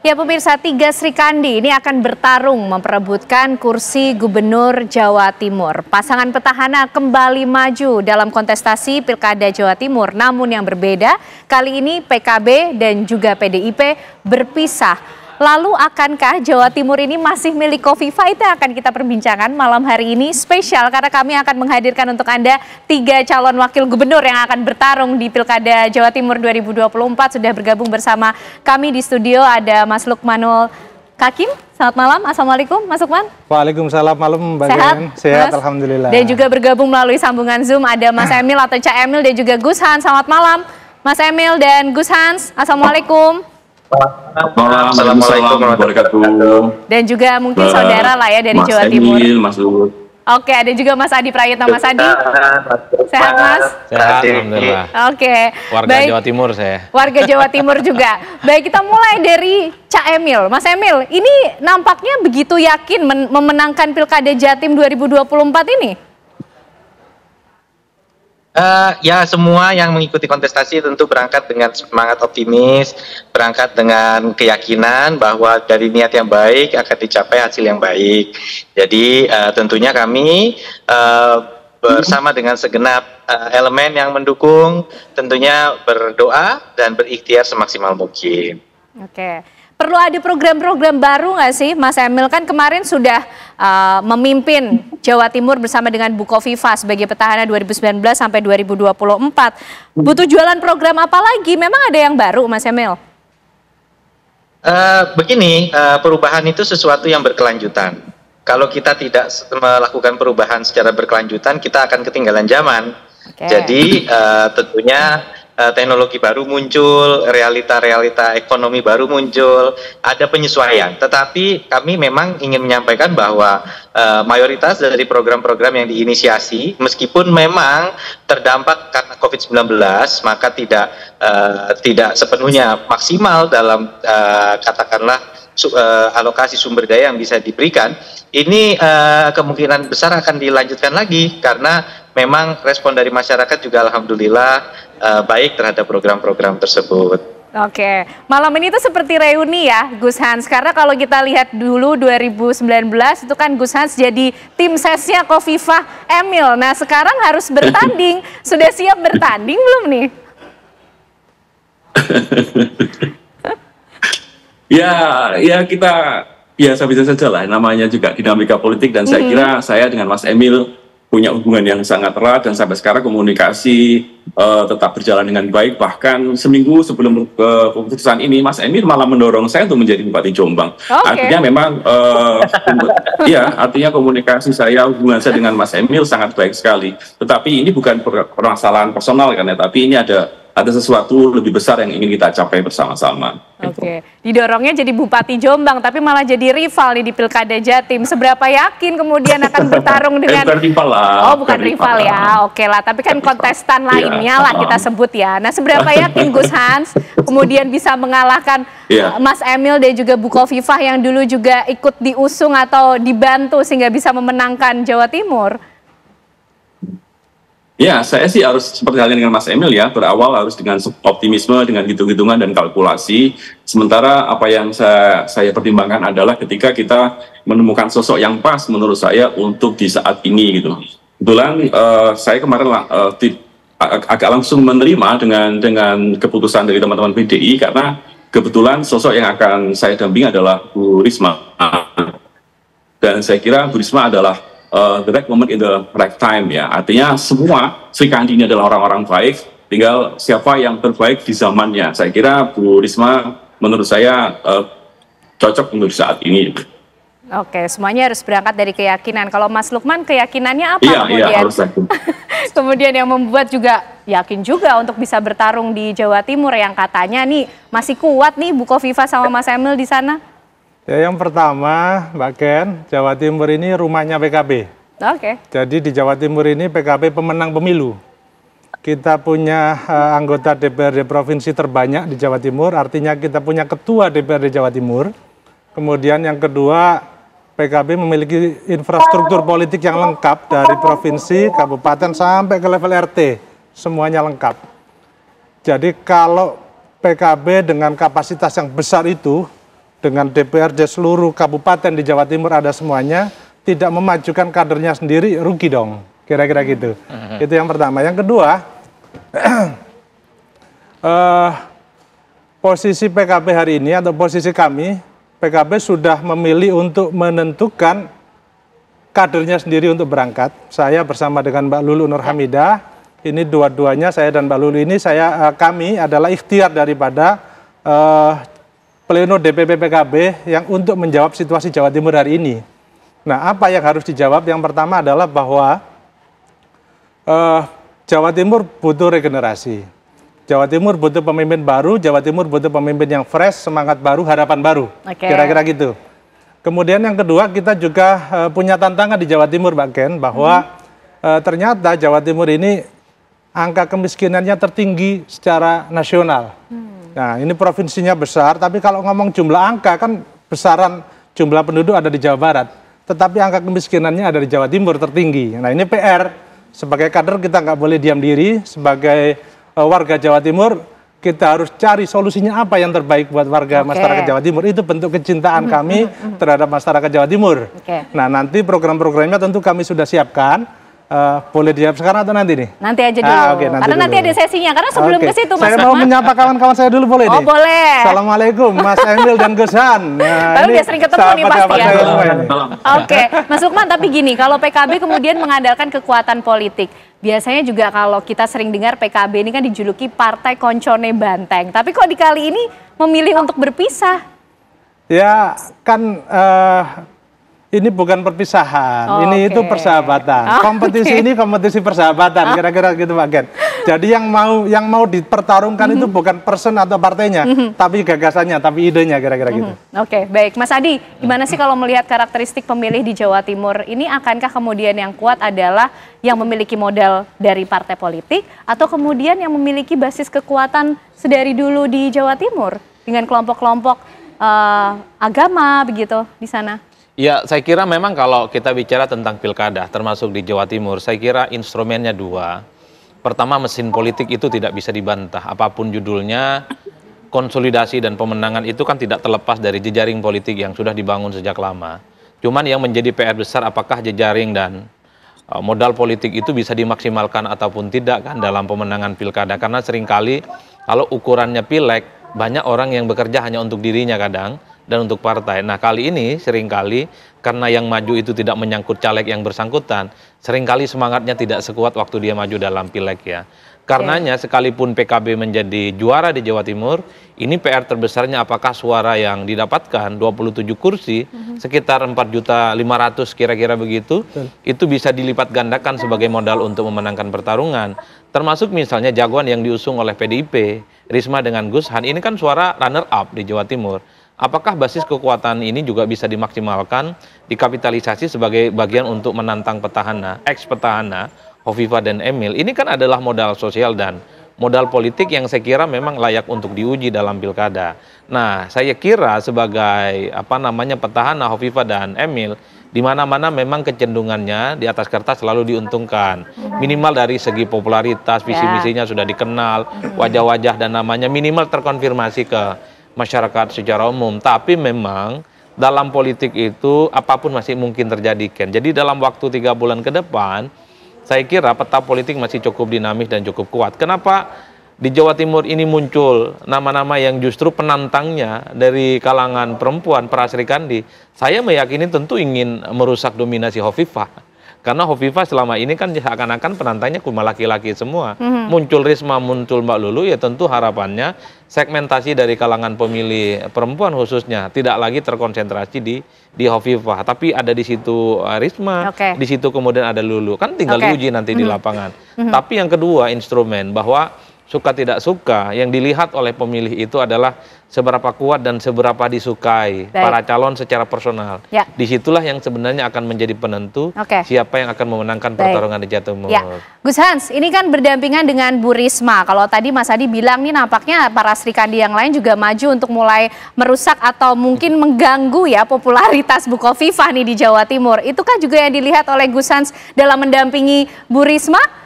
Ya pemirsa, tiga Srikandi ini akan bertarung memperebutkan kursi Gubernur Jawa Timur. Pasangan petahana kembali maju dalam kontestasi Pilkada Jawa Timur. Namun yang berbeda, kali ini PKB dan juga PDIP berpisah. Lalu akankah Jawa Timur ini masih milik Kofifa? Itu akan kita perbincangkan malam hari ini spesial karena kami akan menghadirkan untuk Anda tiga calon wakil gubernur yang akan bertarung di Pilkada Jawa Timur 2024. Sudah bergabung bersama kami di studio ada Mas Lukmanul Kakim. Selamat malam, Assalamualaikum Mas Lukman. Waalaikumsalam, malam Mbak Sehat? Sehat, Mas? Alhamdulillah. Dan juga bergabung melalui sambungan Zoom ada Mas Emil atau Cak Emil dan juga Gus Hans. Selamat malam Mas Emil dan Gus Hans. Assalamualaikum. Assalamualaikum warahmatullahi wabarakatuh. Dan juga mungkin saudara lah ya dari Mas Jawa Emil, Timur. Mas Luhut. Oke, ada juga Mas Adi Prayitno. Mas Adi, sehat Mas? Sehat, alhamdulillah. Oke, warga baik. Jawa Timur saya. Warga Jawa Timur juga. Baik, kita mulai dari Cak Emil. Mas Emil, ini nampaknya begitu yakin memenangkan Pilkada Jatim 2024 ini? Ya, semua yang mengikuti kontestasi tentu berangkat dengan semangat optimis, berangkat dengan keyakinan bahwa dari niat yang baik akan dicapai hasil yang baik. Jadi tentunya kami bersama dengan segenap elemen yang mendukung tentunya berdoa dan berikhtiar semaksimal mungkin. Oke. Perlu ada program-program baru nggak sih, Mas Emil? Kan kemarin sudah memimpin Jawa Timur bersama dengan Bu Kofifa sebagai petahana 2019 sampai 2024. Butuh jualan program apa lagi? Memang ada yang baru, Mas Emil? Begini, perubahan itu sesuatu yang berkelanjutan. Kalau kita tidak melakukan perubahan secara berkelanjutan, kita akan ketinggalan zaman. Oke. Jadi tentunya teknologi baru muncul, realita-realita ekonomi baru muncul, ada penyesuaian. Tetapi kami memang ingin menyampaikan bahwa mayoritas dari program-program yang diinisiasi, meskipun memang terdampak karena COVID-19, maka tidak sepenuhnya maksimal dalam katakanlah alokasi sumber daya yang bisa diberikan. Ini kemungkinan besar akan dilanjutkan lagi karena memang respon dari masyarakat juga alhamdulillah baik terhadap program-program tersebut. Oke, malam ini tuh seperti reuni ya Gus Hans, karena kalau kita lihat dulu 2019 itu kan Gus Hans jadi tim sesnya Kofifa Emil. Nah sekarang harus bertanding, sudah siap bertanding belum nih? Ya kita biasa-biasa saja lah, namanya juga dinamika politik dan saya kira saya dengan Mas Emil punya hubungan yang sangat erat dan sampai sekarang komunikasi tetap berjalan dengan baik. Bahkan seminggu sebelum keputusan ini Mas Emil malah mendorong saya untuk menjadi Bupati Jombang. Okay. Artinya memang ya artinya komunikasi saya, hubungan saya dengan Mas Emil sangat baik sekali. Tetapi ini bukan permasalahan personal kan ya, tapi ini ada sesuatu lebih besar yang ingin kita capai bersama-sama. Oke, didorongnya jadi Bupati Jombang, tapi malah jadi rival nih di Pilkada Jatim. Seberapa yakin kemudian akan bertarung dengan... Bukan rival lah. Oh, bukan rival ya, oke lah. Tapi kan kontestan lainnya lah kita sebut ya. Nah, seberapa yakin Gus Hans kemudian bisa mengalahkan Mas Emil dan juga Bu Kofifa yang dulu juga ikut diusung atau dibantu sehingga bisa memenangkan Jawa Timur? Ya, saya sih harus seperti halnya dengan Mas Emil ya, berawal harus dengan optimisme, dengan hitung-hitungan dan kalkulasi. Sementara apa yang saya pertimbangkan adalah ketika kita menemukan sosok yang pas menurut saya untuk di saat ini gitu. Kebetulan saya kemarin agak langsung menerima dengan keputusan dari teman-teman PDI karena kebetulan sosok yang akan saya dampingi adalah Bu Risma. Dan saya kira Bu Risma adalah the right moment in the right time ya. Artinya semua Srikandi ini adalah orang-orang baik, tinggal siapa yang terbaik di zamannya. Saya kira Bu Risma menurut saya cocok untuk saat ini. Oke, semuanya harus berangkat dari keyakinan. Kalau Mas Lukman keyakinannya apa kemudian? Iya, harus yakin. Kemudian yang membuat juga yakin juga untuk bisa bertarung di Jawa Timur yang katanya nih masih kuat nih Bu Kofifa sama Mas Emil di sana? Ya, yang pertama, Mbak Ken, Jawa Timur ini rumahnya PKB. Oke. Jadi di Jawa Timur ini PKB pemenang pemilu. Kita punya anggota DPRD provinsi terbanyak di Jawa Timur, artinya kita punya ketua DPRD Jawa Timur. Kemudian yang kedua, PKB memiliki infrastruktur politik yang lengkap dari provinsi, kabupaten, sampai ke level RT. Semuanya lengkap. Jadi kalau PKB dengan kapasitas yang besar itu, dengan DPRD seluruh kabupaten di Jawa Timur ada semuanya, tidak memajukan kadernya sendiri, rugi dong, kira-kira gitu. Itu yang pertama. Yang kedua, posisi PKB hari ini atau posisi kami, PKB sudah memilih untuk menentukan kadernya sendiri untuk berangkat. Saya bersama dengan Mbak Lulu Nur Hamidah, ini dua-duanya saya dan Mbak Lulu ini kami adalah ikhtiar daripada pleno DPP PKB yang untuk menjawab situasi Jawa Timur hari ini. Nah, apa yang harus dijawab? Yang pertama adalah bahwa Jawa Timur butuh regenerasi. Jawa Timur butuh pemimpin baru, Jawa Timur butuh pemimpin yang fresh, semangat baru, harapan baru. Kira-kira gitu. Kemudian yang kedua, kita juga punya tantangan di Jawa Timur, Mbak Ken, bahwa ternyata Jawa Timur ini angka kemiskinannya tertinggi secara nasional. Nah, ini provinsinya besar, tapi kalau ngomong jumlah angka kan besaran jumlah penduduk ada di Jawa Barat. Tetapi angka kemiskinannya ada di Jawa Timur tertinggi. Nah, ini PR. Sebagai kader kita nggak boleh diam diri. Sebagai warga Jawa Timur, kita harus cari solusinya apa yang terbaik buat warga masyarakat Jawa Timur. Itu bentuk kecintaan kami terhadap masyarakat Jawa Timur. Nah, nanti program-programnya tentu kami sudah siapkan. Boleh dijawab sekarang atau nanti nih? Nanti aja dulu. Karena nanti ada sesinya. Karena sebelum ke situ, Mas saya mau menyapa kawan-kawan saya dulu, boleh nih? Boleh. Assalamualamualaikum, Mas Emil dan Gus Han. Tapi udah sering ketemu nih pasti ya. Mas Lukman, tapi gini, kalau PKB kemudian mengandalkan kekuatan politik, biasanya juga kalau kita sering dengar PKB ini kan dijuluki partai koncone banteng. Tapi kok di kali ini memilih untuk berpisah? Ya, kan ini bukan perpisahan, ini itu persahabatan. Kompetisi ini kompetisi persahabatan, kira-kira gitu, Pak Gen. Jadi yang mau dipertarungkan itu bukan person atau partainya, tapi gagasannya, tapi idenya, kira-kira gitu. Baik. Mas Adi, gimana sih kalau melihat karakteristik pemilih di Jawa Timur ini, akankah kemudian yang kuat adalah yang memiliki modal dari partai politik, atau kemudian yang memiliki basis kekuatan sedari dulu di Jawa Timur dengan kelompok-kelompok agama begitu di sana? Ya, saya kira memang kalau kita bicara tentang pilkada, termasuk di Jawa Timur, saya kira instrumennya dua. Pertama, mesin politik itu tidak bisa dibantah. Apapun judulnya, konsolidasi dan pemenangan itu kan tidak terlepas dari jejaring politik yang sudah dibangun sejak lama. Cuman yang menjadi PR besar, apakah jejaring dan modal politik itu bisa dimaksimalkan ataupun tidak kan dalam pemenangan pilkada. Karena seringkali kalau ukurannya pileg, banyak orang yang bekerja hanya untuk dirinya kadang, dan untuk partai. Nah, kali ini seringkali karena yang maju itu tidak menyangkut caleg yang bersangkutan, seringkali semangatnya tidak sekuat waktu dia maju dalam pileg ya. Karenanya sekalipun PKB menjadi juara di Jawa Timur, ini PR terbesarnya apakah suara yang didapatkan 27 kursi, sekitar 4.500.000 kira-kira begitu, itu bisa dilipat gandakan sebagai modal untuk memenangkan pertarungan. Termasuk misalnya jagoan yang diusung oleh PDIP, Risma dengan Gus Han, ini kan suara runner up di Jawa Timur. Apakah basis kekuatan ini juga bisa dimaksimalkan, dikapitalisasi sebagai bagian untuk menantang petahana, ex-petahana, Hovifah dan Emil? Ini kan adalah modal sosial dan modal politik yang saya kira memang layak untuk diuji dalam pilkada. Nah, saya kira sebagai petahana Hovifah dan Emil, di mana-mana memang kecenderungannya di atas kertas selalu diuntungkan. Minimal dari segi popularitas, visi-misinya sudah dikenal, wajah-wajah dan namanya minimal terkonfirmasi ke masyarakat secara umum. Tapi memang dalam politik itu apapun masih mungkin terjadi, Ken. Jadi dalam waktu 3 bulan ke depan, saya kira peta politik masih cukup dinamis dan cukup kuat. Kenapa di Jawa Timur ini muncul nama-nama yang justru penantangnya dari kalangan perempuan, para Sri Kandi? Saya meyakini tentu ingin merusak dominasi Hovifah. Karena Hovifah selama ini kan seakan-akan penantangnya cuma laki-laki semua. Muncul Risma, muncul Mbak Lulu, ya tentu harapannya segmentasi dari kalangan pemilih perempuan khususnya tidak lagi terkonsentrasi di Hovifah, tapi ada di situ Risma, di situ kemudian ada Lulu. Kan tinggal diuji nanti di lapangan. Tapi yang kedua, instrumen bahwa suka tidak suka yang dilihat oleh pemilih itu adalah seberapa kuat dan seberapa disukai para calon secara personal. Disitulah yang sebenarnya akan menjadi penentu siapa yang akan memenangkan pertarungan di Jawa Timur. Gus Hans, ini kan berdampingan dengan Bu Risma. Kalau tadi Mas Adi bilang nih nampaknya para Sri Kandi yang lain juga maju untuk mulai merusak atau mungkin mengganggu ya popularitas Bu Khofifah nih di Jawa Timur. Itu kan juga yang dilihat oleh Gus Hans dalam mendampingi Bu Risma?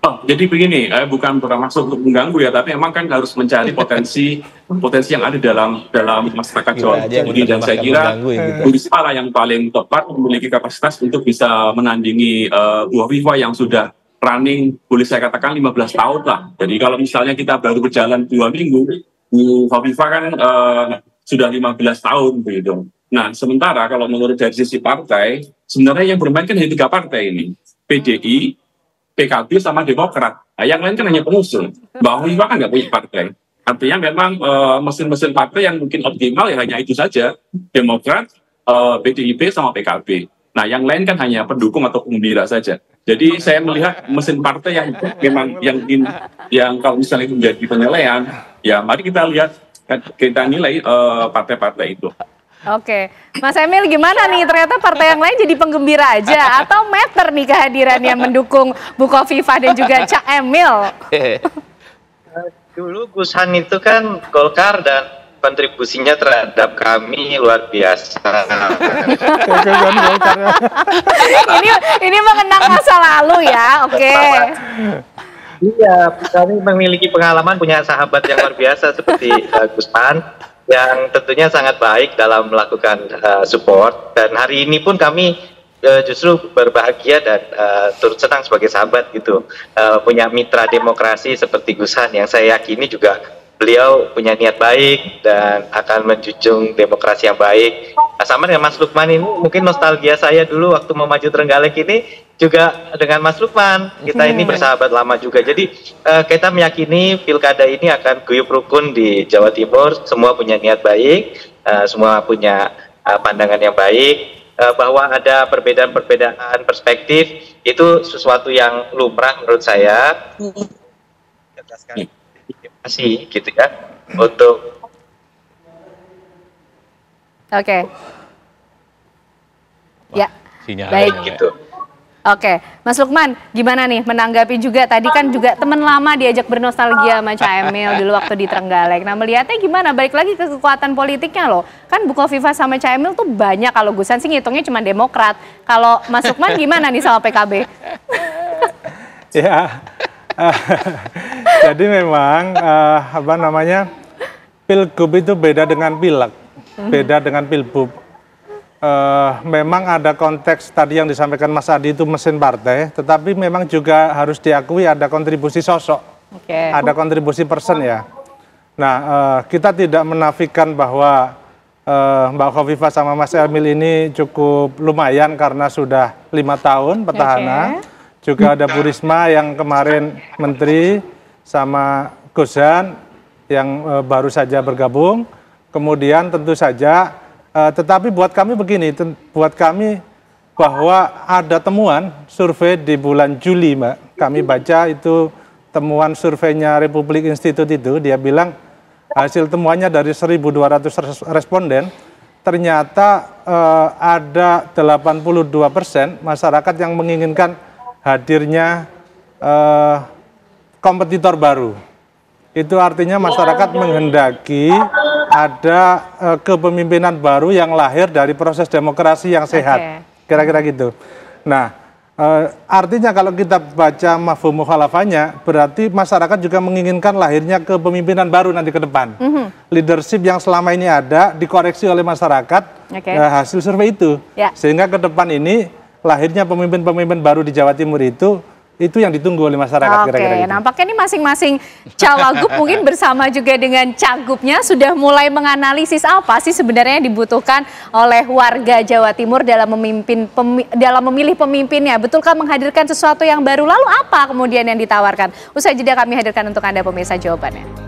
Oh, jadi begini, bukan bermaksud untuk mengganggu ya, tapi emang kan harus mencari potensi yang ada dalam masyarakat Jawa Timur. Dan saya kira Bu Risma lah yang paling tepat memiliki kapasitas untuk bisa menandingi Bu Hovifah yang sudah running, boleh saya katakan 15 tahun lah. Jadi kalau misalnya kita baru berjalan 2 minggu, Bu Hovifah kan sudah 15 tahun begitu. Nah, sementara kalau menurut dari sisi partai, sebenarnya yang bermain kan hanya 3 partai ini, PDI, PKB sama Demokrat. Nah, yang lain kan hanya pengusul. Mbak Hovifah kan nggak punya partai. Artinya memang mesin-mesin partai yang mungkin optimal ya hanya itu saja. Demokrat, PDIP sama PKB. Nah, yang lain kan hanya pendukung atau pengembira saja. Jadi saya melihat mesin partai yang memang yang kalau misalnya itu menjadi penilaian, ya mari kita lihat, kita nilai partai-partai itu. Oke, Mas Emil gimana nih, ternyata partai yang lain jadi penggembira aja atau meter nih kehadirannya mendukung Bu Khofifah dan juga Cak Emil? Dulu Gus Han itu kan Golkar dan kontribusinya terhadap kami luar biasa. ini mengenang masa lalu ya, oke. Iya, kami memiliki pengalaman, punya sahabat yang luar biasa seperti Gus Han, yang tentunya sangat baik dalam melakukan support, dan hari ini pun kami justru berbahagia dan turut senang sebagai sahabat gitu, punya mitra demokrasi seperti Gus Han yang saya yakini juga beliau punya niat baik dan akan menjunjung demokrasi yang baik. Nah, sama dengan Mas Lukman ini, mungkin nostalgia saya dulu waktu mau maju Trenggalek ini juga dengan Mas Lukman, kita ini bersahabat lama juga. Jadi kita meyakini pilkada ini akan guyup rukun di Jawa Timur, semua punya niat baik, semua punya pandangan yang baik, bahwa ada perbedaan-perbedaan perspektif itu sesuatu yang lumrah menurut saya. Masih gitu ya untuk ya baik gitu. Oke, Mas Lukman, gimana nih menanggapi juga tadi kan juga teman lama diajak bernostalgia sama Cak Emil dulu waktu di Trenggalek. Nah, melihatnya gimana? Balik lagi ke kekuatan politiknya loh. Kan Bu Khofifah sama Cak Emil tuh banyak, kalau Gusan sih ngitungnya cuma Demokrat. Kalau Mas Lukman gimana nih sama PKB? Ya. Jadi memang Pilgub itu beda dengan Pileg, beda dengan Pilbub. Memang ada konteks tadi yang disampaikan Mas Adi itu mesin partai, tetapi memang juga harus diakui ada kontribusi sosok, ada kontribusi person ya. Nah, kita tidak menafikan bahwa Mbak Khofifah sama Mas Emil ini cukup lumayan karena sudah 5 tahun petahana. Juga ada Bu Risma yang kemarin menteri, sama Gus Han yang baru saja bergabung. Kemudian tentu saja, tetapi buat kami begini, buat kami bahwa ada temuan survei di bulan Juli, Mbak. Kami baca itu temuan surveinya Republik Institute itu, dia bilang hasil temuannya dari 1.200 responden, ternyata ada 82% masyarakat yang menginginkan hadirnya kompetitor baru. Itu artinya masyarakat menghendaki ada kepemimpinan baru yang lahir dari proses demokrasi yang sehat. Kira-kira gitu. Nah, artinya kalau kita baca mafhum mukhalafahnya, berarti masyarakat juga menginginkan lahirnya kepemimpinan baru nanti ke depan. Leadership yang selama ini ada dikoreksi oleh masyarakat hasil survei itu. Sehingga ke depan ini lahirnya pemimpin-pemimpin baru di Jawa Timur itu yang ditunggu oleh masyarakat. Kira-kira gitu. Nampaknya ini masing-masing cawagup mungkin bersama juga dengan cagupnya sudah mulai menganalisis apa sih sebenarnya yang dibutuhkan oleh warga Jawa Timur dalam memilih pemimpinnya. Betulkah menghadirkan sesuatu yang baru? Lalu apa kemudian yang ditawarkan? Usai jeda kami hadirkan untuk Anda pemirsa jawabannya.